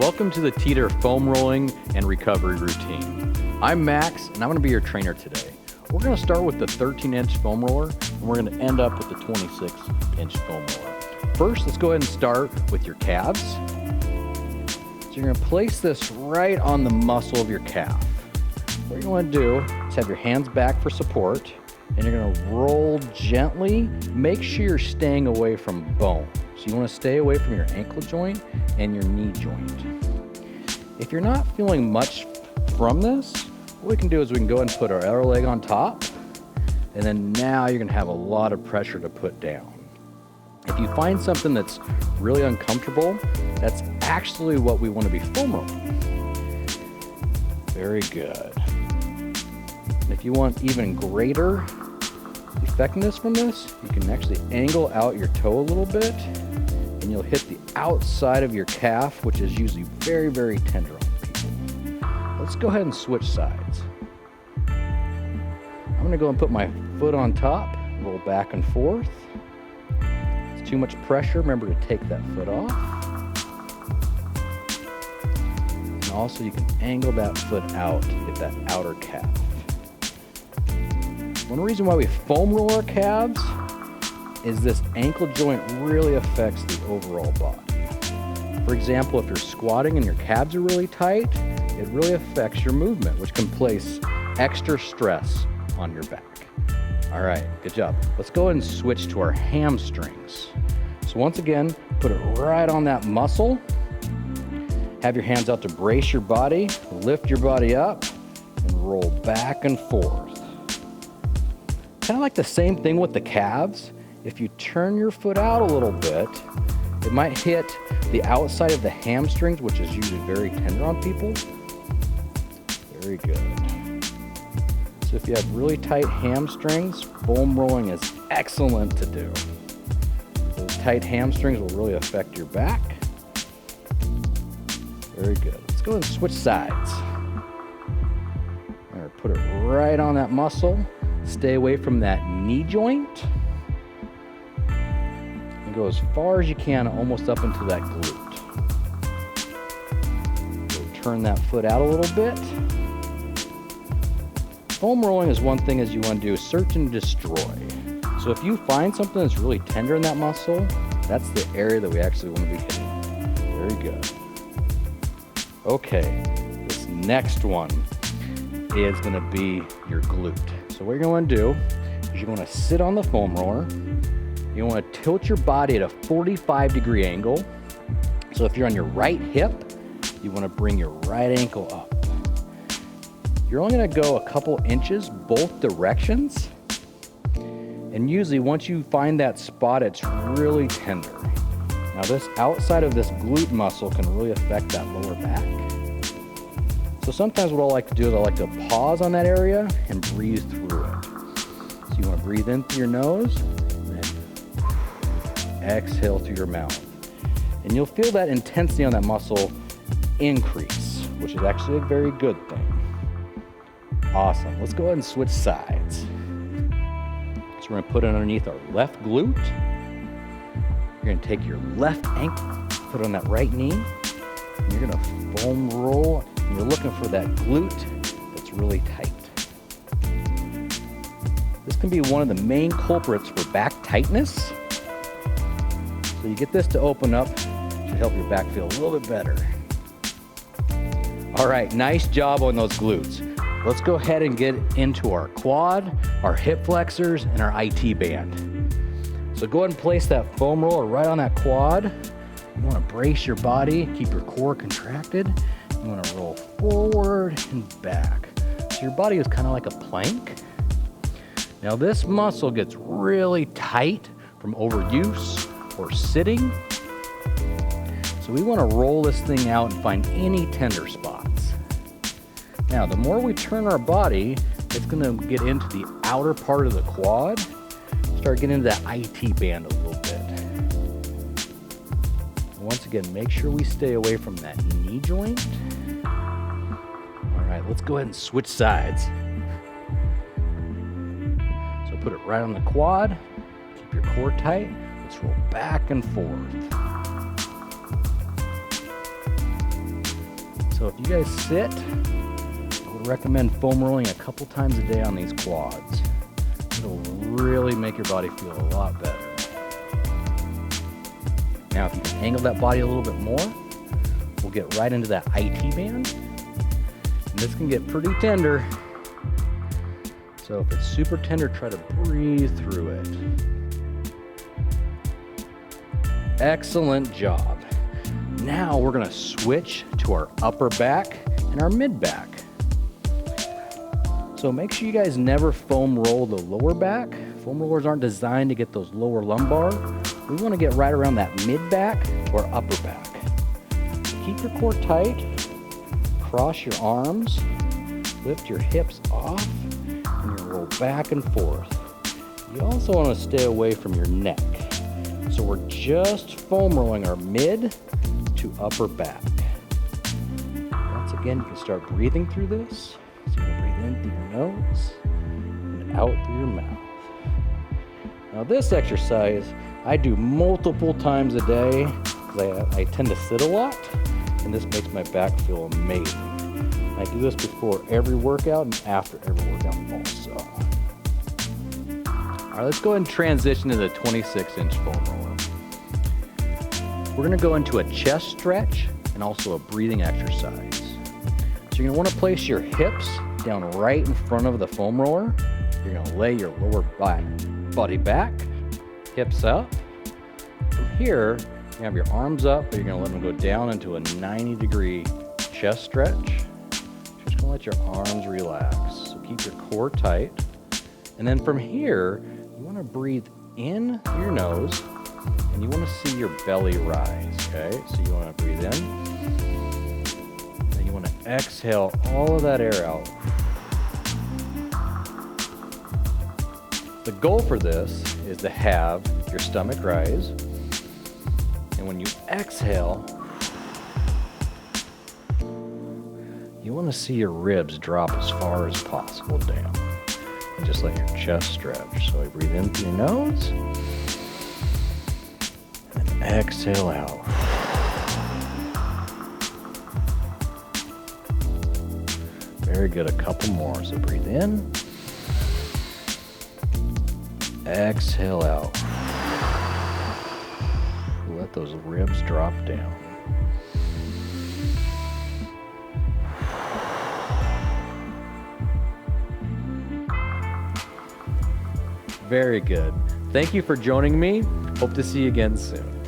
Welcome to the Teeter foam rolling and recovery routine. I'm Max, and I'm going to be your trainer today. We're going to start with the 13-inch foam roller, and we're going to end up with the 26-inch foam roller. First, let's go ahead and start with your calves. So you're going to place this right on the muscle of your calf. What you want to do is have your hands back for support, and you're going to roll gently. Make sure you're staying away from bone. So you want to stay away from your ankle joint and your knee joint. If you're not feeling much from this, what we can do is we can go ahead and put our other leg on top, and then now you're going to have a lot of pressure to put down. If you find something that's really uncomfortable, that's actually what we want to be foam rolling. Very good. And if you want even greater effectiveness from this, you can actually angle out your toe a little bit, and you'll hit the outside of your calf, which is usually very, very tender on people. Let's go ahead and switch sides. I'm going to go and put my foot on top, roll back and forth. If it's too much pressure, remember to take that foot off. And also you can angle that foot out to get that outer calf. One reason why we foam roll our calves is this ankle joint really affects the overall body. For example, if you're squatting and your calves are really tight, it really affects your movement, which can place extra stress on your back. All right, good job. Let's go ahead and switch to our hamstrings. So once again, put it right on that muscle. Have your hands out to brace your body, lift your body up, and roll back and forth. Kind of like the same thing with the calves. If you turn your foot out a little bit, it might hit the outside of the hamstrings, which is usually very tender on people. Very good. So if you have really tight hamstrings, foam rolling is excellent to do. Those tight hamstrings will really affect your back. Very good. Let's go ahead and switch sides. All right, put it right on that muscle. Stay away from that knee joint. And go as far as you can, almost up into that glute. So turn that foot out a little bit. Foam rolling is one thing as you want to do, search and destroy. So if you find something that's really tender in that muscle, that's the area that we actually want to be hitting. Very good. Okay, this next one is going to be your glute. So what you're going to do is you're going to sit on the foam roller. You want to tilt your body at a 45-degree angle. So if you're on your right hip, you want to bring your right ankle up. You're only going to go a couple inches both directions. And usually once you find that spot, it's really tender. Now this outside of this glute muscle can really affect that lower back. So sometimes what I like to do is I like to pause on that area and breathe through it. So you want to breathe in through your nose and then exhale through your mouth. And you'll feel that intensity on that muscle increase, which is actually a very good thing. Awesome. Let's go ahead and switch sides. So we're going to put it underneath our left glute. You're going to take your left ankle, put it on that right knee, and you're going to foam roll. And you're looking for that glute that's really tight. This can be one of the main culprits for back tightness. So you get this to open up to help your back feel a little bit better. All right, nice job on those glutes. Let's go ahead and get into our quad, our hip flexors, and our IT band. So go ahead and place that foam roller right on that quad. You want to brace your body, keep your core contracted. You want to roll forward and back. So your body is kind of like a plank. Now this muscle gets really tight from overuse or sitting. So we want to roll this thing out and find any tender spots. Now the more we turn our body, it's going to get into the outer part of the quad. Start getting into that IT band a little bit. Once again, make sure we stay away from that knee joint. All right, let's go ahead and switch sides. So put it right on the quad. Keep your core tight. Let's roll back and forth. So if you guys sit, I would recommend foam rolling a couple times a day on these quads. It'll really make your body feel a lot better. Now if you can angle that body a little bit more, we'll get right into that IT band. And this can get pretty tender. So if it's super tender, try to breathe through it. Excellent job. Now we're gonna switch to our upper back and our mid back. So make sure you guys never foam roll the lower back. Foam rollers aren't designed to get those lower lumbar. We wanna get right around that mid back or upper back. So keep your core tight, cross your arms, lift your hips off, and you roll back and forth. You also wanna stay away from your neck. So we're just foam rolling our mid to upper back. Once again, you can start breathing through this. So you're gonna breathe in through your nose and out through your mouth. Now this exercise, I do multiple times a day because I tend to sit a lot, and this makes my back feel amazing. I do this before every workout and after every workout also. All right, let's go ahead and transition to the 26-inch foam roller. We're gonna go into a chest stretch and also a breathing exercise. So you're gonna wanna place your hips down right in front of the foam roller. You're gonna lay your lower body back, hips up. From here, you have your arms up, but you're gonna let them go down into a 90-degree chest stretch. Just gonna let your arms relax. So keep your core tight. And then from here, you wanna breathe in through your nose, and you want to see your belly rise, okay? So you want to breathe in, and you want to exhale all of that air out. The goal for this is to have your stomach rise, and when you exhale, you want to see your ribs drop as far as possible down, and just let your chest stretch. So you breathe in through your nose, exhale out. Very good, a couple more. So breathe in, exhale out. Let those ribs drop down. Very good. Thank you for joining me. Hope to see you again soon.